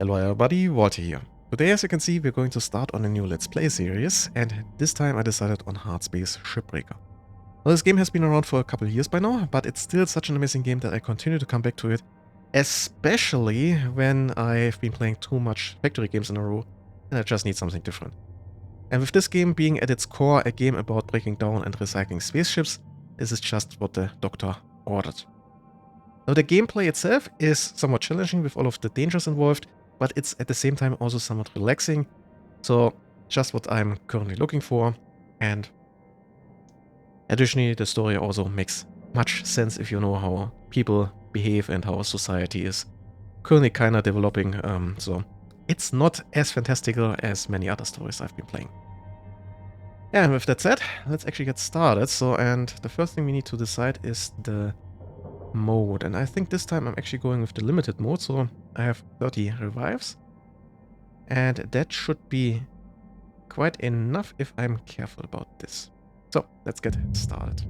Hello everybody, Walter here. Today, as you can see, we're going to start on a new Let's Play series, and this time I decided on Hardspace Shipbreaker. Well, this game has been around for a couple of years by now, but it's still such an amazing game that I continue to come back to it, especially when I've been playing too much factory games in a row, and I just need something different. And with this game being at its core a game about breaking down and recycling spaceships, this is just what the doctor ordered. Now, the gameplay itself is somewhat challenging with all of the dangers involved, but it's at the same time also somewhat relaxing. So just what I'm currently looking for. And additionally, the story also makes much sense if you know how people behave and how society is currently kind of developing. So it's not as fantastical as many other stories I've been playing. Yeah, and with that said, let's actually get started. And the first thing we need to decide is the mode, and I think this time I'm actually going with the limited mode, so I have 30 revives, and that should be quite enough if I'm careful about this. So let's get started.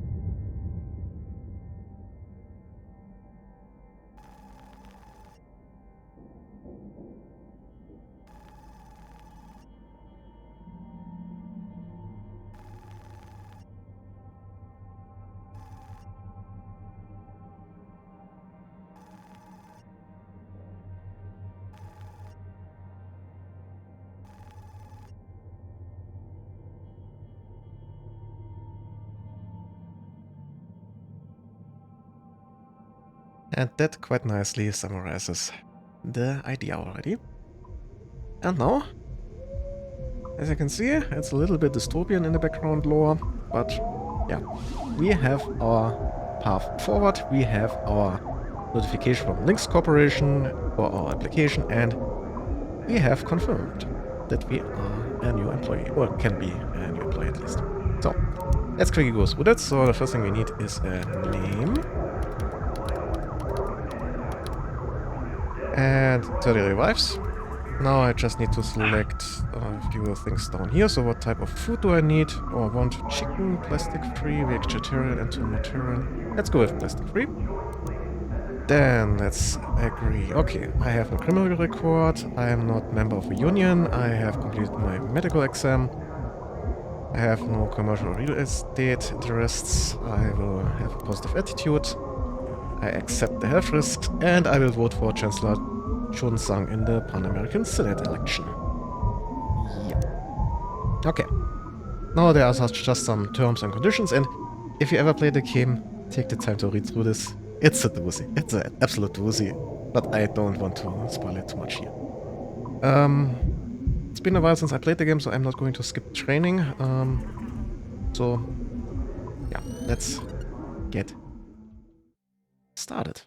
And that quite nicely summarizes the idea already. And now, as you can see, it's a little bit dystopian in the background lore, but yeah, we have our path forward, we have our notification from Lynx Corporation for our application, and we have confirmed that we are a new employee, or can be a new employee at least. So, let's quickly go through that. So the first thing we need is a name. And 30 revives. Now I just need to select a few things down here. So what type of food do I need? Oh, I want chicken, plastic-free, vegetarian, and tomatarian. Let's go with plastic-free. Then let's agree. Okay, I have no criminal record. I am not member of a union. I have completed my medical exam. I have no commercial real estate interests. I will have a positive attitude. I accept the health risks, and I will vote for Chancellor Chun-Sang in the Pan-American Senate election. Yeah. Okay. Now there are just some terms and conditions, and if you ever play the game, take the time to read through this. It's a doozy. It's an absolute doozy, but I don't want to spoil it too much here. It's been a while since I played the game, so I'm not going to skip training. So, yeah, let's get started.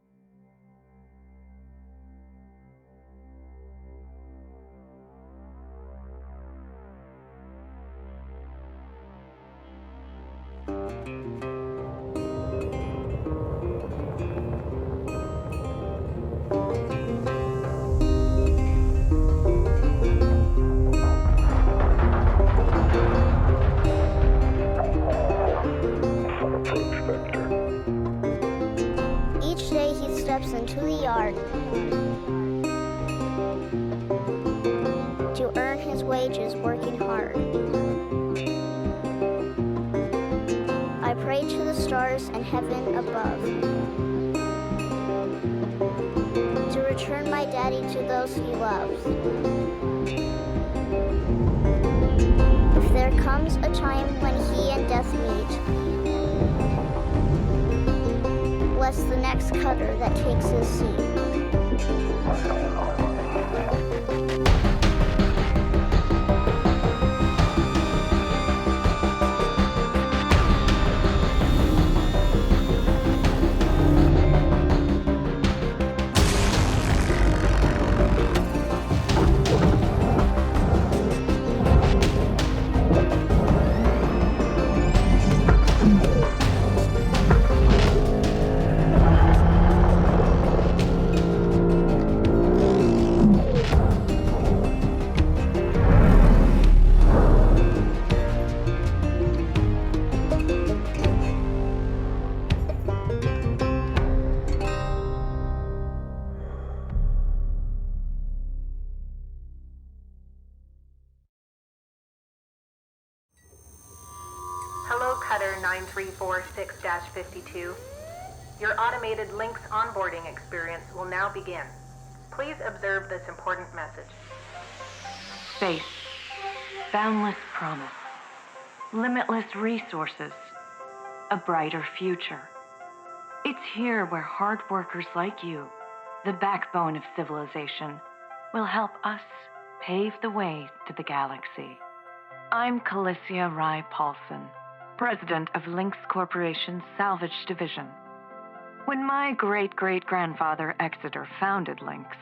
Into the yard to earn his wages working hard. I pray to the stars and heaven above to return my daddy to those he loves. If there comes a time when he and death meet, bless the next cutter that takes his seat. Chatter 9346-52. Your automated Lynx onboarding experience will now begin. Please observe this important message. Space. Boundless promise. Limitless resources. A brighter future. It's here where hard workers like you, the backbone of civilization, will help us pave the way to the galaxy. I'm Calicia Rye Paulson, president of Lynx Corporation's Salvage Division. When my great-great-grandfather Exeter founded Lynx,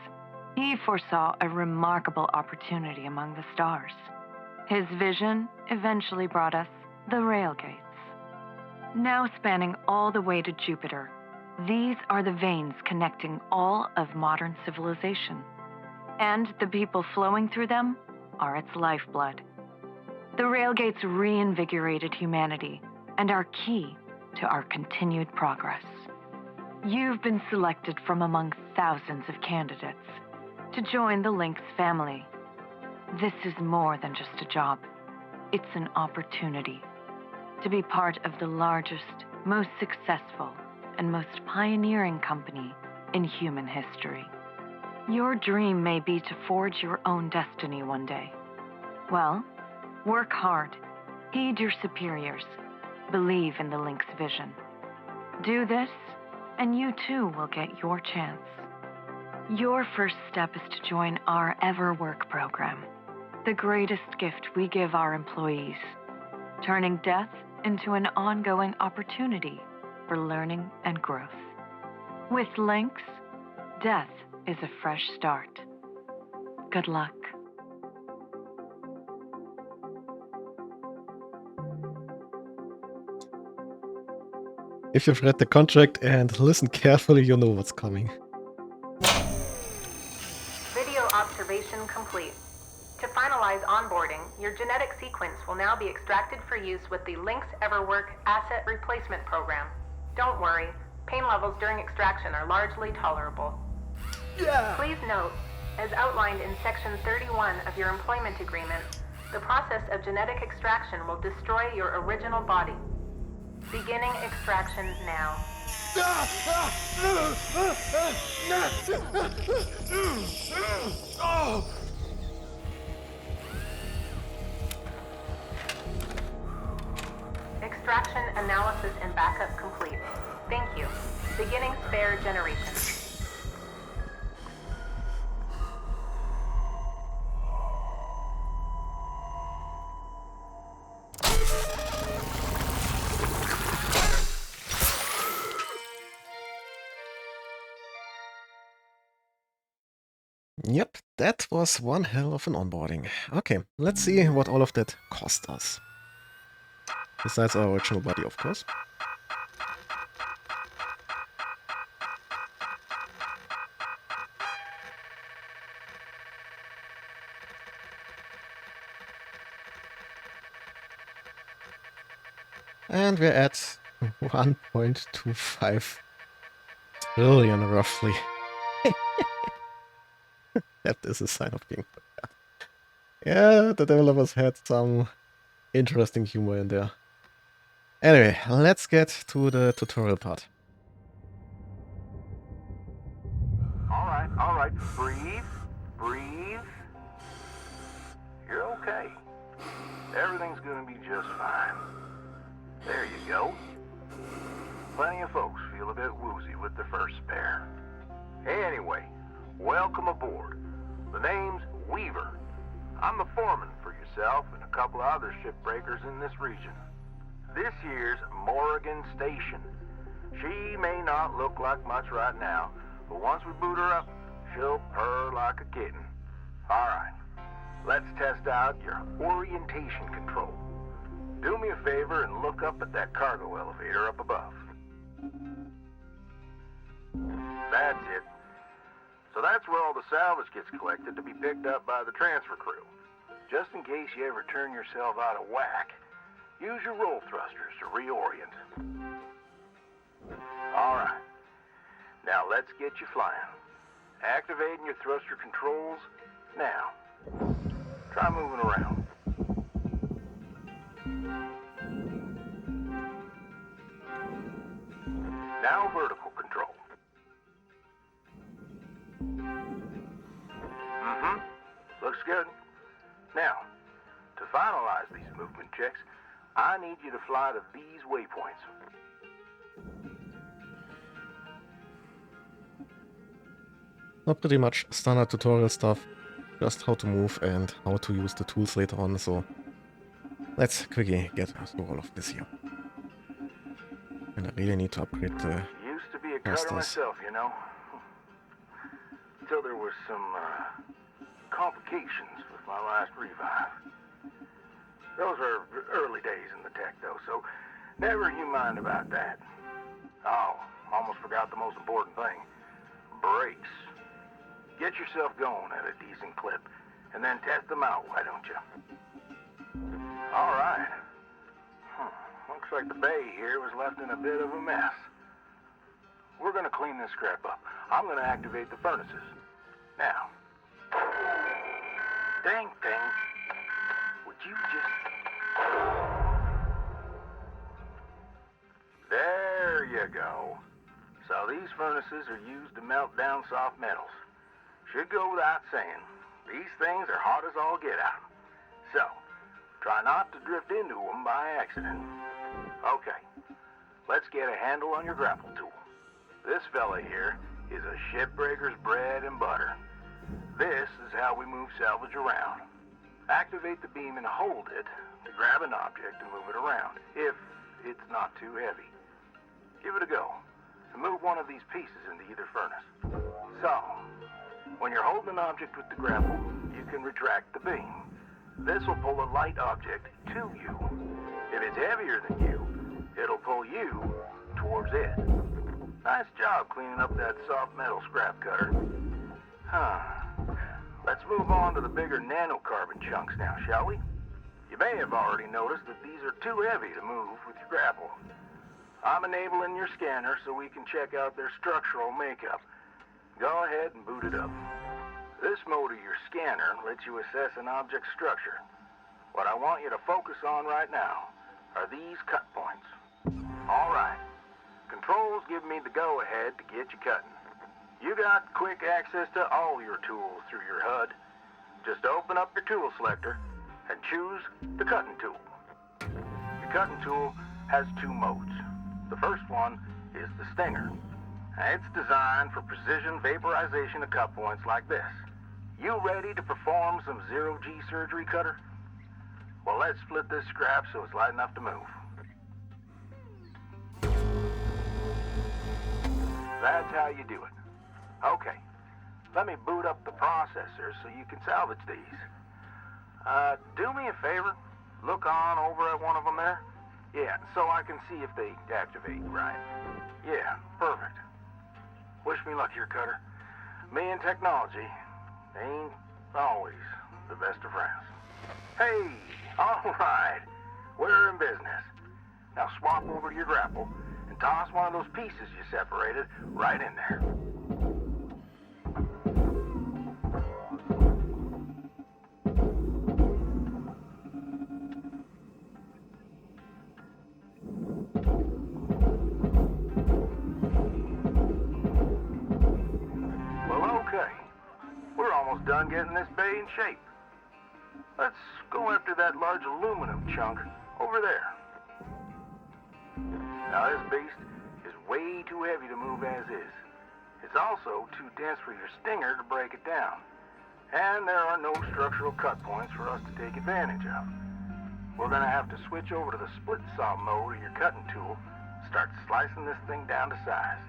he foresaw a remarkable opportunity among the stars. His vision eventually brought us the railgates. Now spanning all the way to Jupiter, these are the veins connecting all of modern civilization. And the people flowing through them are its lifeblood. The railgates reinvigorated humanity and are key to our continued progress. You've been selected from among thousands of candidates to join the Lynx family. This is more than just a job. It's an opportunity to be part of the largest, most successful, and most pioneering company in human history. Your dream may be to forge your own destiny one day. Well, work hard, heed your superiors, believe in the Lynx vision. Do this, and you too will get your chance. Your first step is to join our Ever Work program, the greatest gift we give our employees, turning death into an ongoing opportunity for learning and growth. With Lynx, death is a fresh start. Good luck. If you've read the contract and listened carefully, you know what's coming. Video observation complete. To finalize onboarding, your genetic sequence will now be extracted for use with the Lynx EverWork Asset Replacement Program. Don't worry, pain levels during extraction are largely tolerable. Yeah. Please note, as outlined in Section 31 of your employment agreement, the process of genetic extraction will destroy your original body. Beginning extraction now. Extraction analysis and backup complete. Thank you. Beginning spare generation. Yep, that was one hell of an onboarding. Okay, let's see what all of that cost us. Besides our original body, of course. And we're at 1.25 trillion, roughly. That is a sign of being prepared. Yeah, the developers had some interesting humor in there. Anyway, let's get to the tutorial part. All right, breathe, breathe. You're okay. Everything's gonna be just fine. There you go. Plenty of folks feel a bit woozy with their first spare. Anyway, welcome aboard. The name's Weaver. I'm the foreman for yourself and a couple of other shipbreakers in this region. This year's Morrigan Station. She may not look like much right now, but once we boot her up, she'll purr like a kitten. All right, let's test out your orientation control. Do me a favor and look up at that cargo elevator up above. That's it. So that's where all the salvage gets collected to be picked up by the transfer crew. Just in case you ever turn yourself out of whack, use your roll thrusters to reorient. All right. Now let's get you flying. Activating your thruster controls now. Try moving around. Now vertical control. Looks good. Now, to finalize these movement checks, I need you to fly to these waypoints. Not pretty much standard tutorial stuff, just how to move and how to use the tools later on, so let's quickly get through all of this here. And I really need to upgrade the Used to be a cutter casters. myself, you know. Until there was some complications with my last revive. Those were early days in the tech, though, so never you mind about that. Oh, almost forgot the most important thing. Brakes. Get yourself going at a decent clip, and then test them out, why don't you? All right. Looks like the bay here was left in a bit of a mess. We're gonna clean this crap up. I'm gonna activate the furnaces. Now. Dang thing. Would you just... There you go. So these furnaces are used to melt down soft metals. Should go without saying, these things are hot as all get out. So, try not to drift into them by accident. Okay, let's get a handle on your grapple tool. This fella here is a shipbreaker's bread and butter. This is how we move salvage around. Activate the beam and hold it to grab an object and move it around, if it's not too heavy. Give it a go, and move one of these pieces into either furnace. So, when you're holding an object with the grapple, you can retract the beam. This will pull a light object to you. If it's heavier than you, it'll pull you towards it. Nice job cleaning up that soft metal scrap cutter. Let's move on to the bigger nanocarbon chunks now, shall we? You may have already noticed that these are too heavy to move with your grapple. I'm enabling your scanner so we can check out their structural makeup. Go ahead and boot it up. This mode of your scanner lets you assess an object's structure. What I want you to focus on right now are these cut points. All right. Controls give me the go-ahead to get you cutting. You got quick access to all your tools through your HUD. Just open up your tool selector and choose the cutting tool. The cutting tool has two modes. The first one is the stinger. It's designed for precision vaporization of cut points like this. You ready to perform some zero-G surgery, Cutter? Well, let's split this scrap so it's light enough to move. That's how you do it. Okay, let me boot up the processor so you can salvage these. Do me a favor. Look on over at one of them there. Yeah, so I can see if they activate right. Yeah, perfect. Wish me luck here, Cutter. Me and technology ain't always the best of friends. Hey, all right. We're in business. Now swap over to your grapple and toss one of those pieces you separated right in there. Done getting this bay in shape. Let's go after that large aluminum chunk over there. Now this beast is way too heavy to move as is. It's also too dense for your stinger to break it down. And there are no structural cut points for us to take advantage of. We're gonna have to switch over to the split saw mode of your cutting tool, start slicing this thing down to size.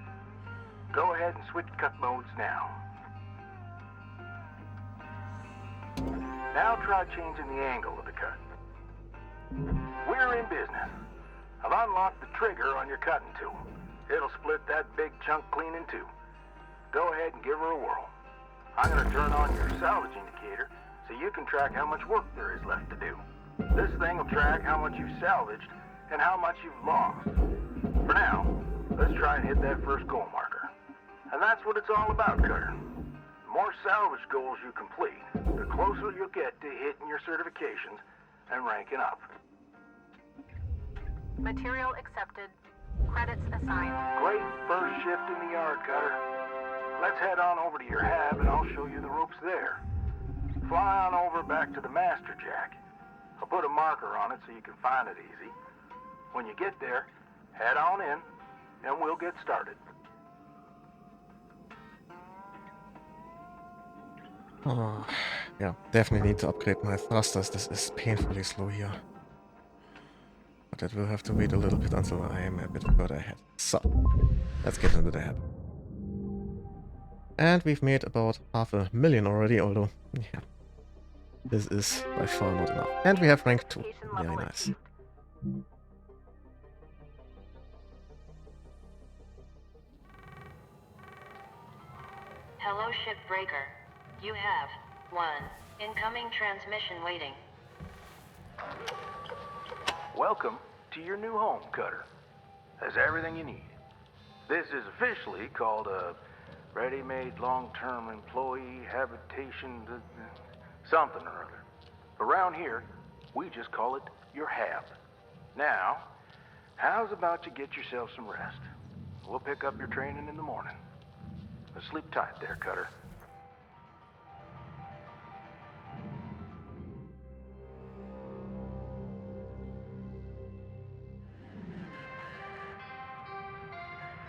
Go ahead and switch cut modes now. Now try changing the angle of the cut. We're in business. I've unlocked the trigger on your cutting tool. It'll split that big chunk clean in two. Go ahead and give her a whirl. I'm going to turn on your salvage indicator so you can track how much work there is left to do. This thing will track how much you've salvaged and how much you've lost. For now, let's try and hit that first goal marker. And that's what it's all about, Cutter. The more salvage goals you complete, the closer you'll get to hitting your certifications and ranking up. Material accepted. Credits assigned. Great first shift in the yard, Cutter. Let's head on over to your hab and I'll show you the ropes there. Fly on over back to the master jack. I'll put a marker on it so you can find it easy. When you get there, head on in and we'll get started. Oh, yeah, definitely need to upgrade my thrusters. This is painfully slow here. But that will have to wait a little bit until I am a bit further ahead. So, let's get into the hab. And we've made about 500,000 already, although, yeah, this is by far not enough. And we have rank 2. Very nice. Hello, Shipbreaker. You have 1 incoming transmission waiting. Welcome to your new home, Cutter. Has everything you need. This is officially called a ready-made long-term employee habitation something or other. Around here, we just call it your hab. Now, how's about you get yourself some rest? We'll pick up your training in the morning. Sleep tight there, Cutter.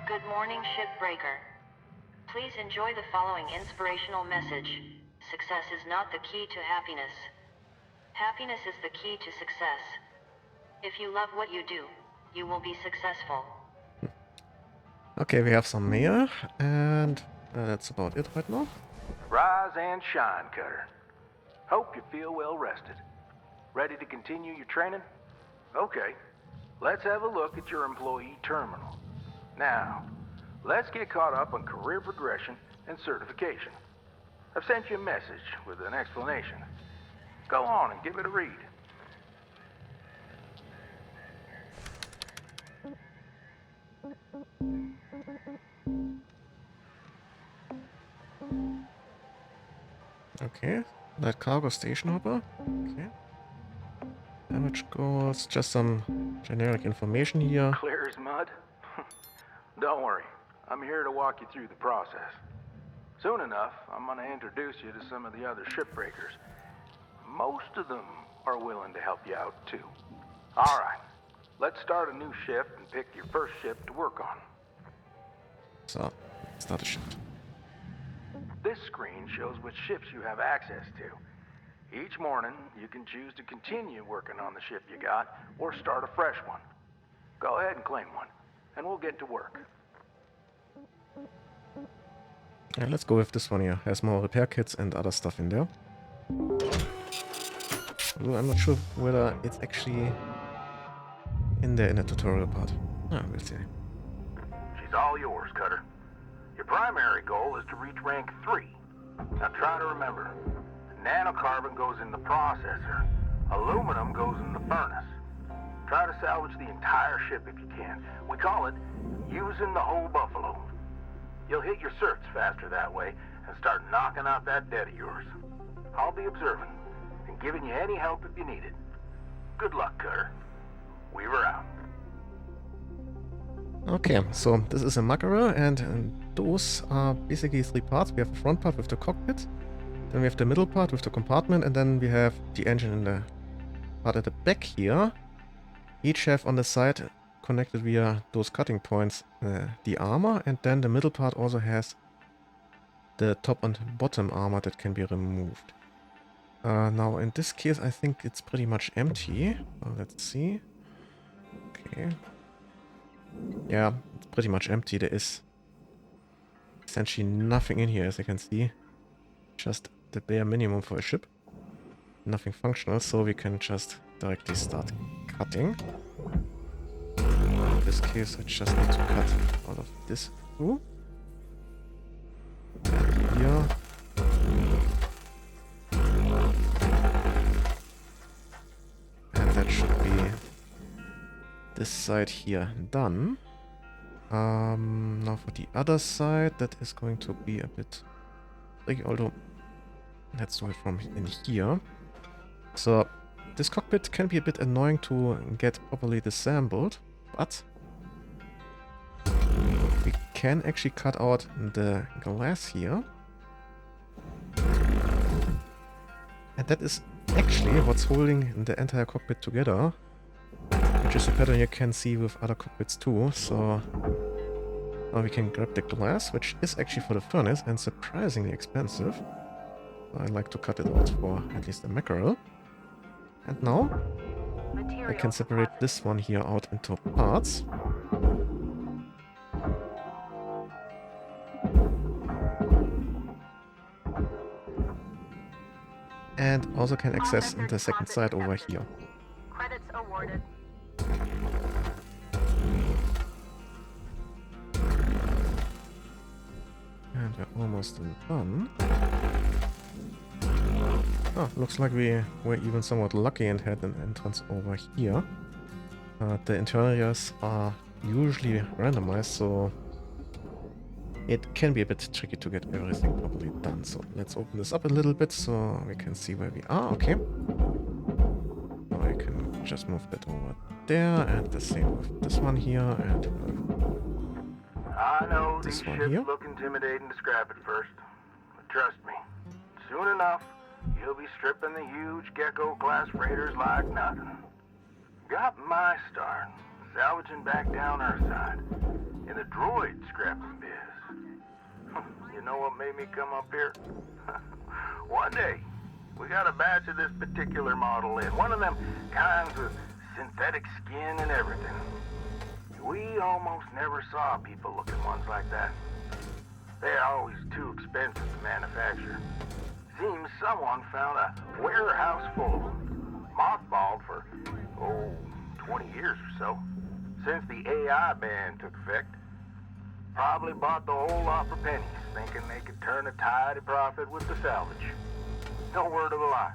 Good morning, Shipbreaker. Please enjoy the following inspirational message. Success is not the key to happiness. Happiness is the key to success. If you love what you do, you will be successful. Okay, we have some mail, and that's about it right now. Rise and shine, Cutter. Hope you feel well rested. Ready to continue your training? Okay, let's have a look at your employee terminal. Now, let's get caught up on career progression and certification. I've sent you a message with an explanation. Go on and give it a read. Okay, that cargo station hopper. Okay. Damage goals, just some generic information here. Clear as mud? Don't worry, I'm here to walk you through the process. Soon enough, I'm going to introduce you to some of the other shipbreakers. Most of them are willing to help you out, too. All right, let's start a new shift and pick your first ship to work on. So, start a shift. This screen shows which ships you have access to. Each morning, you can choose to continue working on the ship you got or start a fresh one. Go ahead and claim one, and we'll get to work. Yeah, let's go with this one here. Has more repair kits and other stuff in there. Although I'm not sure whether it's actually in there in the tutorial part. Ah, we'll see. She's all yours, Cutter. Your primary goal is to reach rank 3. Now try to remember, nanocarbon goes in the processor, aluminum goes in the furnace. Try to salvage the entire ship if you can. We call it using the whole buffalo. You'll hit your certs faster that way and start knocking out that debt of yours. I'll be observing and giving you any help if you need it. Good luck, Cutter. Weaver out. Okay, so this is a Mackerel, and those are basically 3 parts. We have the front part with the cockpit, then we have the middle part with the compartment, and then we have the engine in the part at the back here. Each have on the side connected via those cutting points the armor, and then the middle part also has the top and bottom armor that can be removed. Now in this case I think it's pretty much empty. Let's see. Okay. Yeah, it's pretty much empty. There is essentially nothing in here, as you can see. Just the bare minimum for a ship. Nothing functional, so we can just directly start cutting. In this case, I just need to cut all of this through. And here. And that should be this side here done. Now for the other side, that is going to be a bit tricky, although let's do it from in here. So this cockpit can be a bit annoying to get properly disassembled, but can actually cut out the glass here. And that is actually what's holding the entire cockpit together, which is a pattern you can see with other cockpits too. So now we can grab the glass, which is actually for the furnace and surprisingly expensive. I like to cut it out for at least a mackerel. And now I can separate this one here out into parts. And also can access the second side over here. Credits awarded. And we're almost done. Oh, looks like we were even somewhat lucky and had an entrance over here. The interiors are usually randomized, so it can be a bit tricky to get everything properly done. So let's open this up a little bit so we can see where we are. Okay. Now I can just move that over there, and the same with this one here, and I know this these one ships here. look intimidating to scrap at first, but trust me, soon enough, you'll be stripping the huge Gecko-class freighters like nothing. Got my start salvaging back down Earthside in the droid scrapping biz. You know what made me come up here? One day, we got a batch of this particular model in, one of them kinds with synthetic skin and everything. We almost never saw people-looking ones like that. They're always too expensive to manufacture. Seems someone found a warehouse full of them, mothballed for, 20 years or so, since the AI ban took effect. Probably bought the whole lot for pennies, thinking they could turn a tidy profit with the salvage. No word of a lie.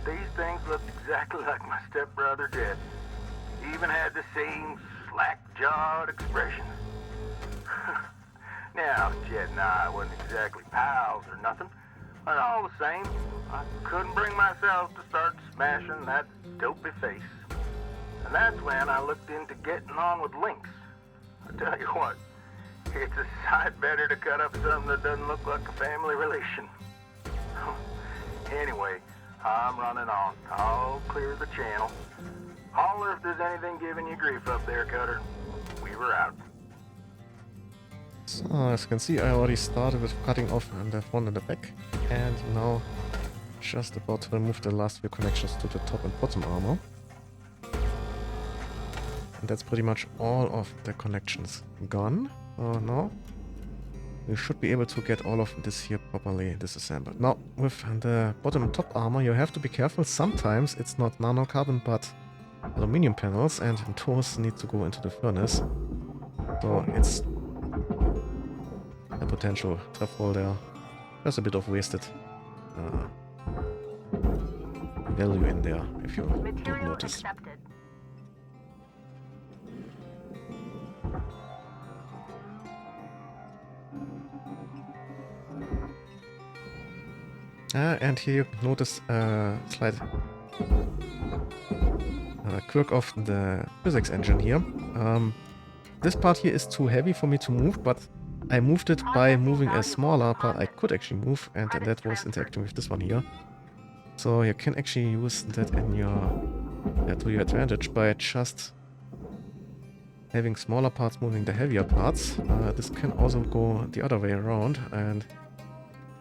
These things looked exactly like my stepbrother did. Even had the same slack-jawed expression. Now, Jet and I wasn't exactly pals or nothing, but all the same, I couldn't bring myself to start smashing that dopey face. And that's when I looked into getting on with Lynx. I tell you what, it's a sight better to cut up something that doesn't look like a family relation. Anyway, I'm running on. I'll clear the channel. Holler if there's anything giving you grief up there, Cutter. We were out. So, as you can see, I already started with cutting off the front and the back, and now just about to remove the last few connections to the top and bottom armor. And that's pretty much all of the connections gone. Now we should be able to get all of this here properly disassembled. Now, with the bottom and top armor, you have to be careful. Sometimes it's not nanocarbon, but aluminium panels, and those need to go into the furnace. So it's a potential tough hole there. There's a bit of wasted value in there, if you don't notice. Accepted. And here you notice a slight quirk of the physics engine here. This part here is too heavy for me to move, but I moved it by moving a smaller part I could actually move, and that was interacting with this one here. So you can actually use that in your to your advantage by just having smaller parts moving the heavier parts. This can also go the other way around and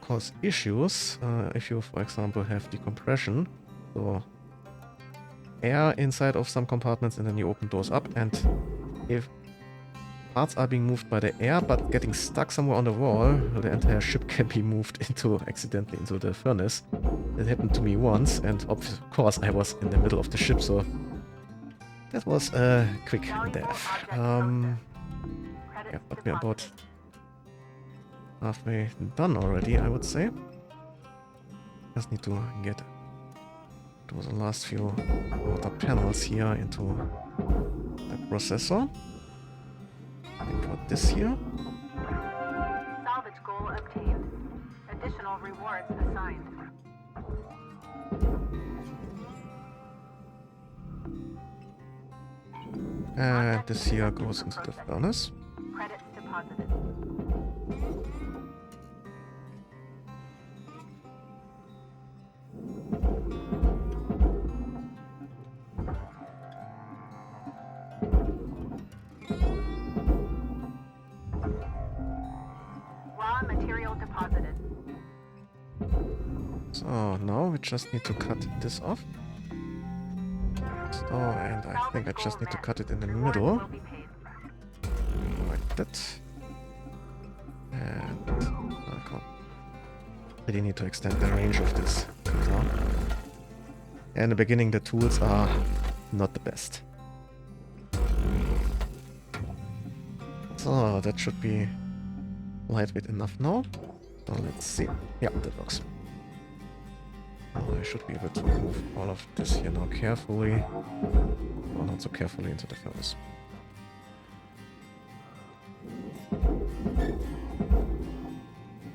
cause issues if you, for example, have decompression. So air inside of some compartments, and then you open doors up, and if parts are being moved by the air but getting stuck somewhere on the wall, the entire ship can be moved accidentally into the furnace. It happened to me once, and of course I was in the middle of the ship, so that was a quick death. Yeah, but we're about halfway done already, I would say. Just need to get those last few outer panels here into the processor. And put this here. Salvage goal obtained. Additional rewards assigned. And this here goes into the furnace. Credits deposited. deposited. Raw material deposited. So now we just need to cut this off. So, and I think I just need to cut it in the Rewards middle. will be paid. Like that. And I can't really need to extend the range of this cutter. In the beginning the tools are not the best. So that should be lightweight enough now. So let's see. Yeah, that works. I should be able to move all of this here now carefully. Well, not so carefully into the furnace.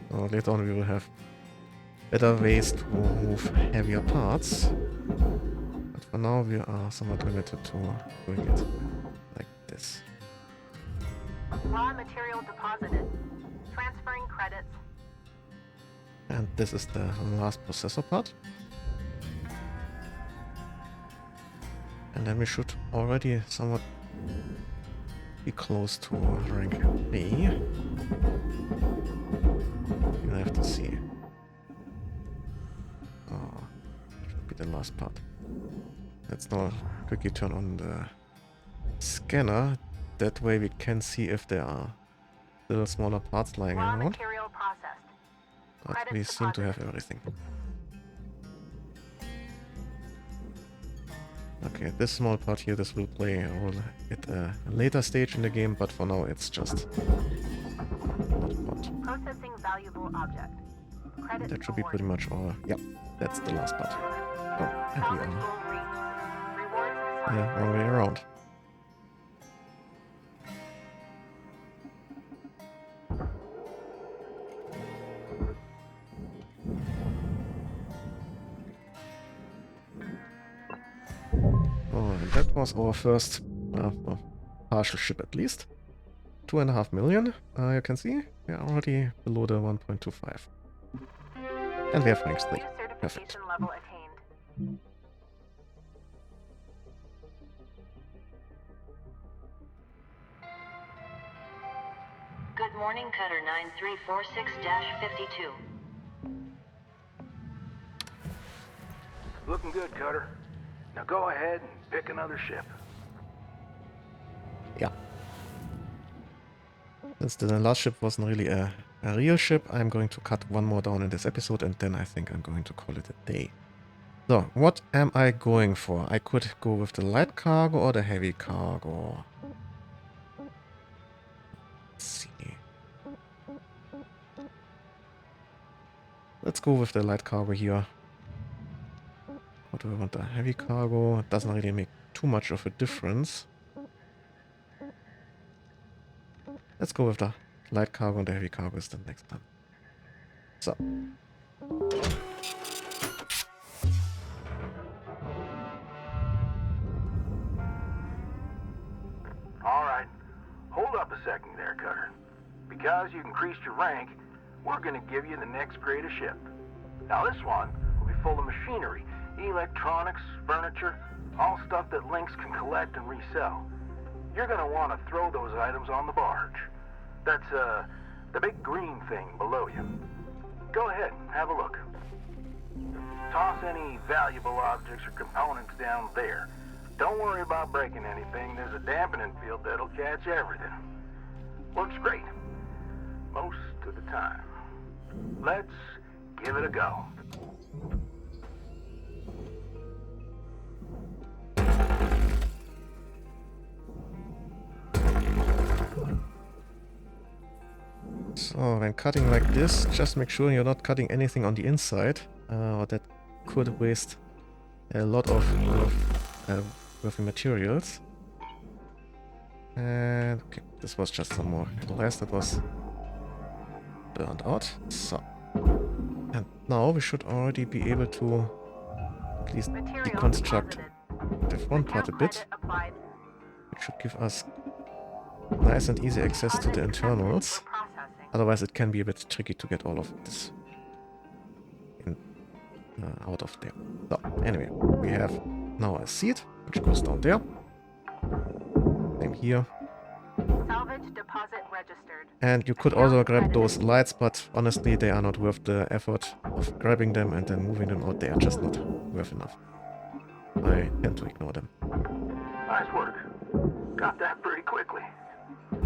So later on we will have better ways to move heavier parts. But for now we are somewhat limited to doing it like this. Raw material deposited. Transferring credits. And this is the last processor part. And then we should already somewhat be close to rank B. We'll have to see. Oh, that should be the last part. Let's now quickly turn on the scanner. That way we can see if there are little smaller parts lying Raw around. material processed. But Credits we seem to deposited. have everything. Okay, this small part here, this will play a role at a later stage in the game, but for now it's just not important. Processing valuable object. Credits That should be awarded. pretty much all. Yeah, that's the last part. Oh, and we Salvage are goal reached. Rewards assigned. yeah, wrong way around. Oh, and that was our first well, partial ship at least. 2.5 million, you can see. We are already below the 1.25. And we have rank 3. New Perfect. certification level attained. Good morning, Cutter 9346-52. Looking good, Cutter. Now go ahead and pick another ship. Yeah. Since the last ship wasn't really a real ship, I'm going to cut one more down in this episode and then I think I'm going to call it a day. So, what am I going for? I could go with the light cargo or the heavy cargo. Let's see. Let's go with the light cargo here. What do I want? The heavy cargo? It doesn't really make too much of a difference. Let's go with the light cargo, and the heavy cargo is the next one. So. Alright, hold up a second there, Cutter. Because you increased your rank, we're gonna give you the next grade of ship. Now this one will be full of machinery, electronics, furniture, all stuff that Lynx can collect and resell. You're gonna want to throw those items on the barge. That's, the big green thing below you. Go ahead, have a look. Toss any valuable objects or components down there. Don't worry about breaking anything. There's a dampening field that'll catch everything. Works great. Most of the time. Let's give it a go. So, when cutting like this, just make sure you're not cutting anything on the inside, or that could waste a lot of worthy materials. And, okay, this was just some more glass that was burned out. So, and now we should already be able to at least Material deconstruct deposited. the front part a Account bit, credit applied. which should give us nice and easy access to the internals. Processing. Otherwise it can be a bit tricky to get all of this out of there. So, anyway, we have now a seat, which goes down there. Same here. Salvage deposit registered. And you could also grab those lights, but honestly they are not worth the effort of grabbing them and then moving them out. They are just not worth enough. I tend to ignore them. Nice work. Got that pretty quickly.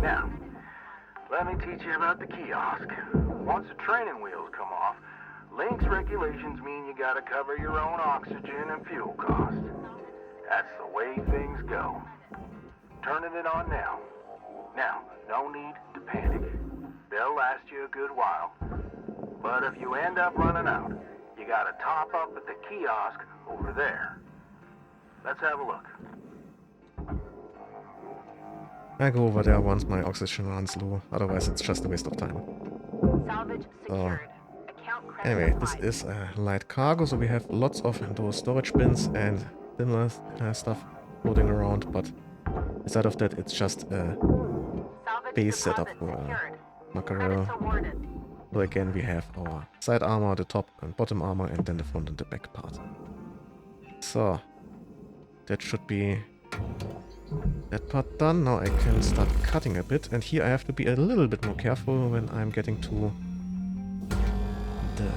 Now, let me teach you about the kiosk. Once the training wheels come off, Lynx regulations mean you gotta cover your own oxygen and fuel costs. That's the way things go. Turning it on now. Now, no need to panic. They'll last you a good while. But if you end up running out, you gotta top up at the kiosk over there. Let's have a look. I go over there once my oxygen runs low, otherwise it's just a waste of time. Salvage secured. Account credit Anyway, this applied. is a light cargo, so we have lots of those storage bins and similar stuff floating around, but instead of that it's just a Salvage base setup deposit for secured. Mackerel. Credits awarded. So again we have our side armor, the top and bottom armor, and then the front and the back part. So, that should be that part done. Now I can start cutting a bit, and here I have to be a little bit more careful when I'm getting to the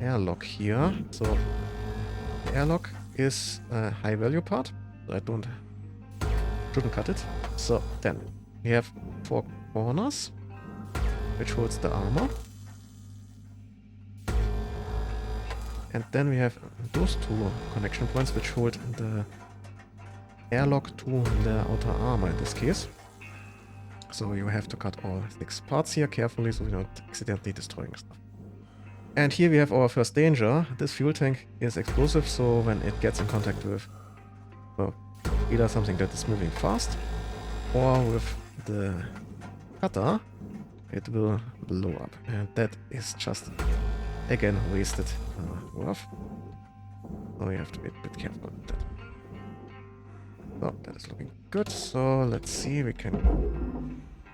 airlock here. So the airlock is a high value part, so I shouldn't cut it. So then we have 4 corners, which holds the armor. And then we have those 2 connection points, which hold the airlock to the outer armor in this case. So you have to cut all 6 parts here carefully so you're not accidentally destroying stuff. And here we have our first danger. This fuel tank is explosive, so when it gets in contact with, well, either something that is moving fast or with the cutter, it will blow up. And that is just, again, wasted worth. So you have to be a bit careful with that. Oh, that is looking good. So let's see, we can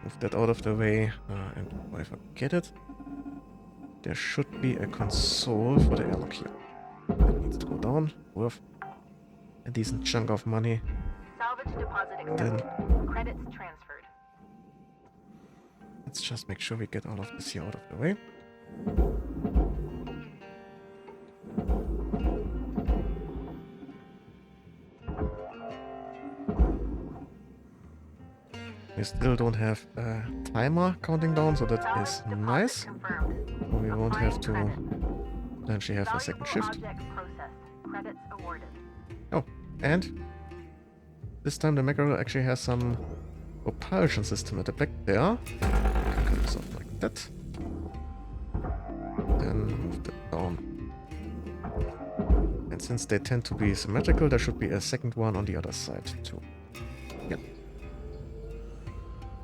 move that out of the way. And if I forget it, there should be a console for the airlock here. That needs to go down. Worth a decent chunk of money. Salvage deposit Then accepted. Credits transferred. let's just make sure we get all of this here out of the way. We still don't have a timer counting down, so that is Salvage deposit nice. confirmed. So we won't have to Applying potentially have a second shift. Valuable object processed. Credits awarded. Oh, and this time the Mackerel actually has some propulsion system at the back there. We can cut this off like that. Then move that down. And since they tend to be symmetrical, there should be a second one on the other side too. Yep.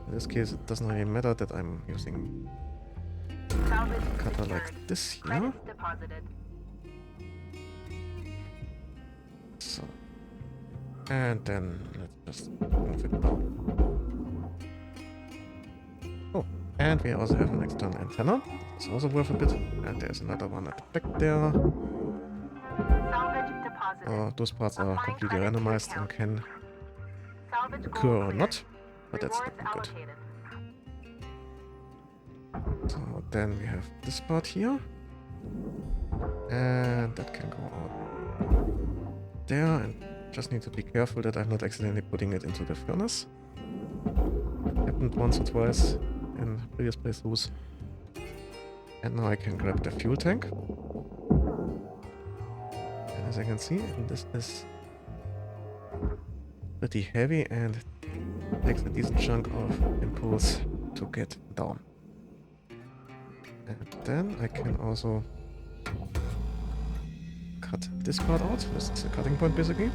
In this case, it doesn't really matter that I'm using Salvage a cutter secured. like this here. Credits deposited. So, and then let's just move it down. Oh, and we also have an external antenna. It's also worth a bit. And there's another one at the back there. Salvage deposited. Those parts are Applying completely credit to randomized and account. can Salvage goal occur or cleared. not, but that's Rewards looking good. allocated. So then we have this part here. And that can go out there, and just need to be careful that I'm not accidentally putting it into the furnace. Happened once or twice in previous playthroughs. And now I can grab the fuel tank. And as I can see, this is pretty heavy and takes a decent chunk of impulse to get down. And then I can also cut this part out. This is a cutting point basically.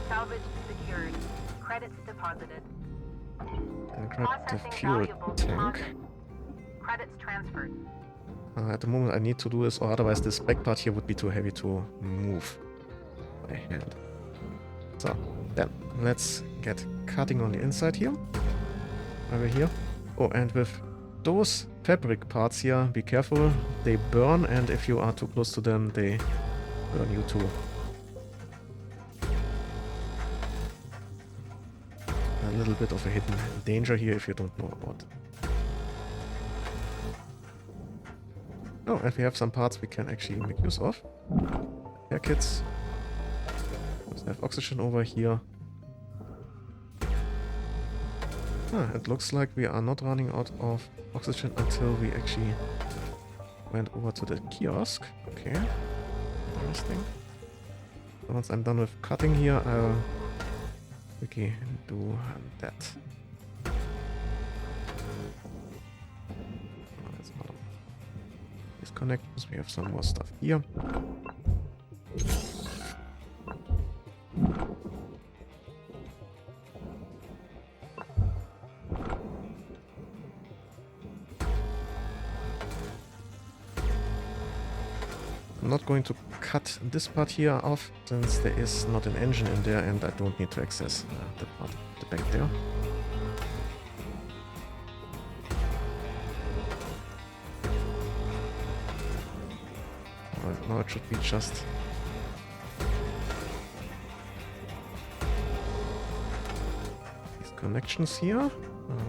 Salvage secured. Credits deposited. And grab the Processing fuel valuable tank. deposit. Credits transferred. At the moment I need to do this, or otherwise this back part here would be too heavy to move by hand. So, then let's get cutting on the inside here. Over here. Oh, and with those fabric parts here, be careful. They burn, and if you are too close to them, they burn you too. A little bit of a hidden danger here if you don't know about it. Oh, and we have some parts we can actually make use of. Air kits. We have oxygen over here. It looks like we are not running out of oxygen until we actually went over to the kiosk. Okay. Interesting. So once I'm done with cutting here, I'll quickly do that. That's not disconnections. We have some more stuff here. I'm not going to cut this part here off since there is not an engine in there and I don't need to access the part at the back there. Alright, now it should be just these connections here.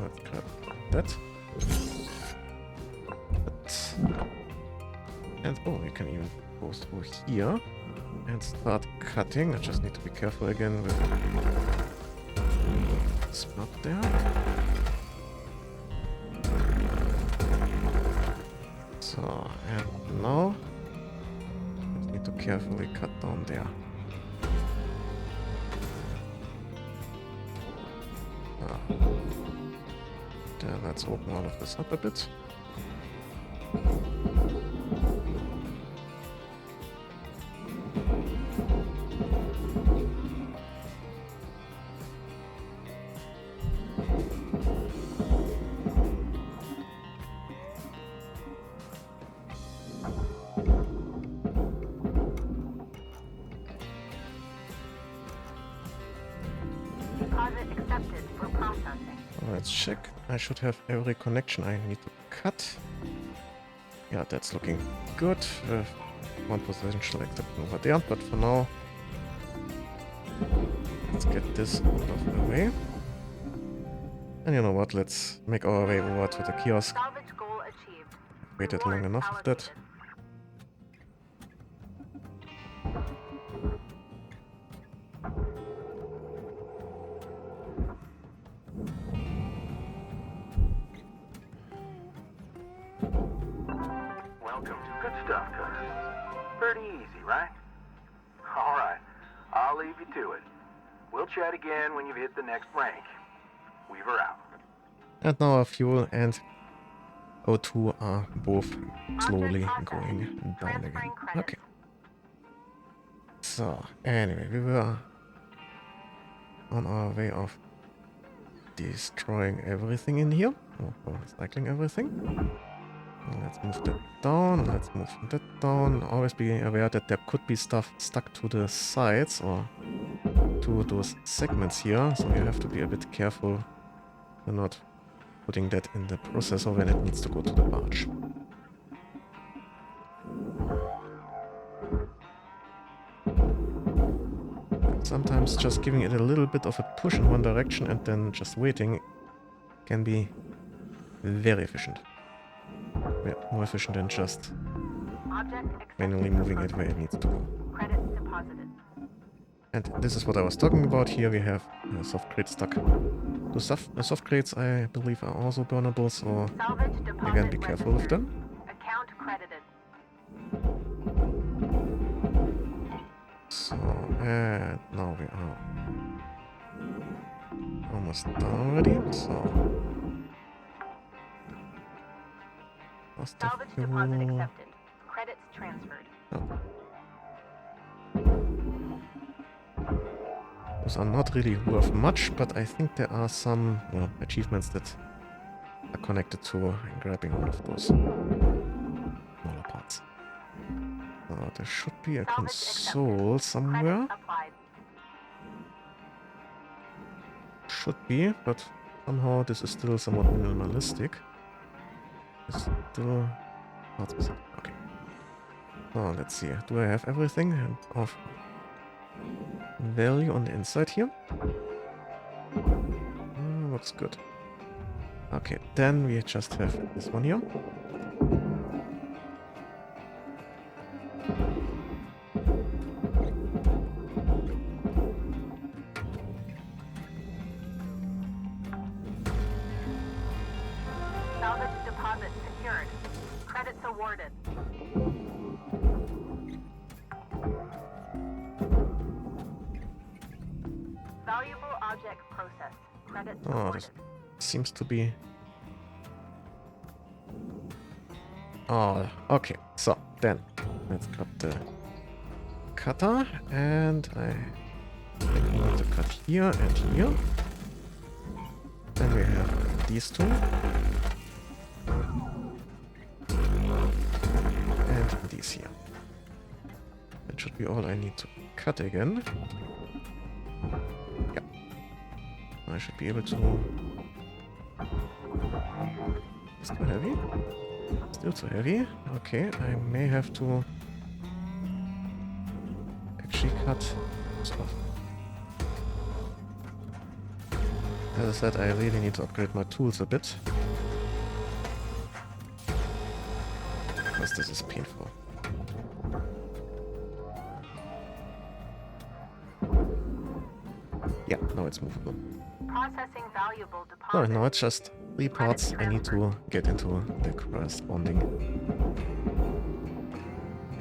Let's grab that. And oh, we can even go through here and start cutting. I just need to be careful again with this part there. So, and now I need to carefully cut down there. Then let's open all of this up a bit. Let's check. I should have every connection I need to cut. Yeah, that's looking good. One potential except over there, but for now, let's get this out of the way. And you know what? Let's make our way over to the kiosk. Waited long enough of that. Good stuff, Cutter. Pretty easy, right? All right, I'll leave you to it. We'll chat again when you've hit the next rank. Weaver out. And now our fuel and O2 are both slowly going down again. Okay. So, anyway, we were on our way of destroying everything in here. Or recycling everything. Let's move that down, let's move that down. Always be aware that there could be stuff stuck to the sides or to those segments here, so you have to be a bit careful you're not putting that in the processor when it needs to go to the barge. Sometimes just giving it a little bit of a push in one direction and then just waiting can be very efficient. Yeah, more efficient than just manually moving it where it needs to go. And this is what I was talking about. Here we have a soft crate stuck. The soft crates, I believe, are also burnable, so again, be careful with them. Account credited. So, and now we are almost done already, so... Salvage deposit accepted. Credits transferred. Oh. Those are not really worth much, but I think there are some achievements that are connected to grabbing all of those smaller parts. There should be a console somewhere. should be, but somehow this is still somewhat minimalistic. It's still not specific. Okay. Oh, let's see. Do I have everything of value on the inside here? Looks good. Okay, then we just have this one here. Salvage deposit secured. Credits awarded. Valuable object processed. Credits Oh, awarded. this seems to be... Oh, okay. So, then, let's grab the cutter, and I think we want to cut here and here. Then we have these two. And these here. That should be all I need to cut again. Yeah. I should be able to... It's too heavy? Still too heavy? Okay, I may have to actually cut this off. As I said, I really need to upgrade my tools a bit. Because this is painful. Yeah, now it's movable. Processing valuable deposit. No, now it's just 3 parts I need to get into the corresponding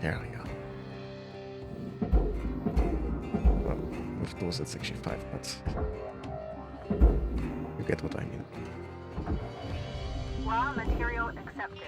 area. Well, with those it's actually 5 parts. You get what I mean. Raw material accepted.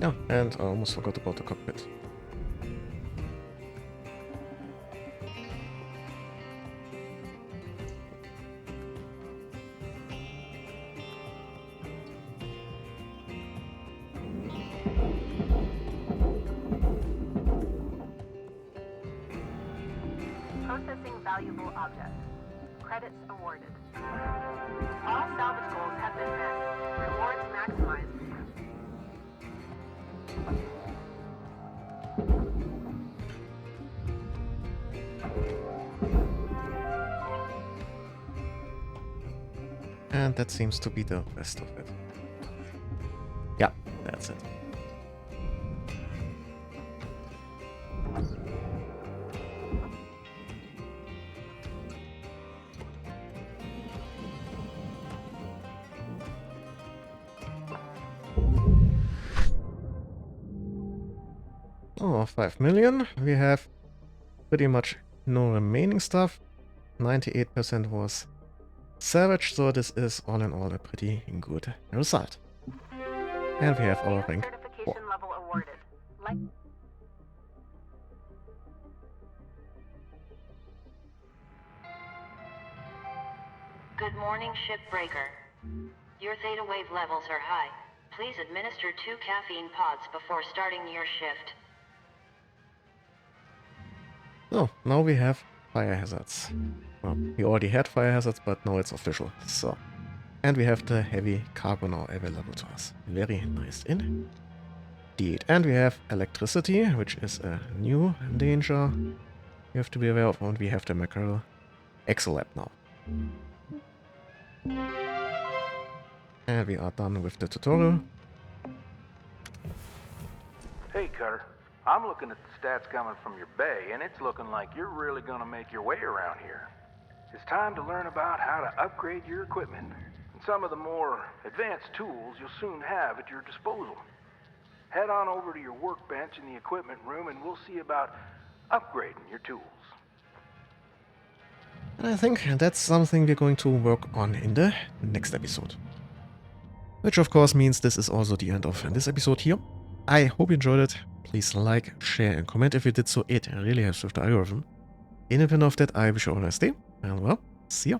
Oh, and I almost forgot about the cockpit. Processing valuable objects. Credits awarded. All salvage goals have been met. Rewards maximized. And that seems to be the rest of it. Yeah, that's it. Oh, 5 million. We have pretty much no remaining stuff. 98% was salvage, so this is all in all a pretty good result. And we have our rank 4. Certification level awarded. Good morning, Shipbreaker. Your theta wave levels are high. Please administer 2 caffeine pods before starting your shift. So, now we have fire hazards. Well, we already had fire hazards, but now it's official. So, and we have the heavy cargo now available to us. Very nice indeed. And we have electricity, which is a new danger you have to be aware of. And we have the Mackerel Exolab now. And we are done with the tutorial. Hey, Cutter. I'm looking at the stats coming from your bay, and it's looking like you're really gonna make your way around here. It's time to learn about how to upgrade your equipment and some of the more advanced tools you'll soon have at your disposal. Head on over to your workbench in the equipment room and we'll see about upgrading your tools. And I think that's something we're going to work on in the next episode. Which of course means this is also the end of this episode here. I hope you enjoyed it. Please like, share, and comment if you did so. It really helps with the algorithm. In the event of that, I wish you all a nice day, and well, see ya.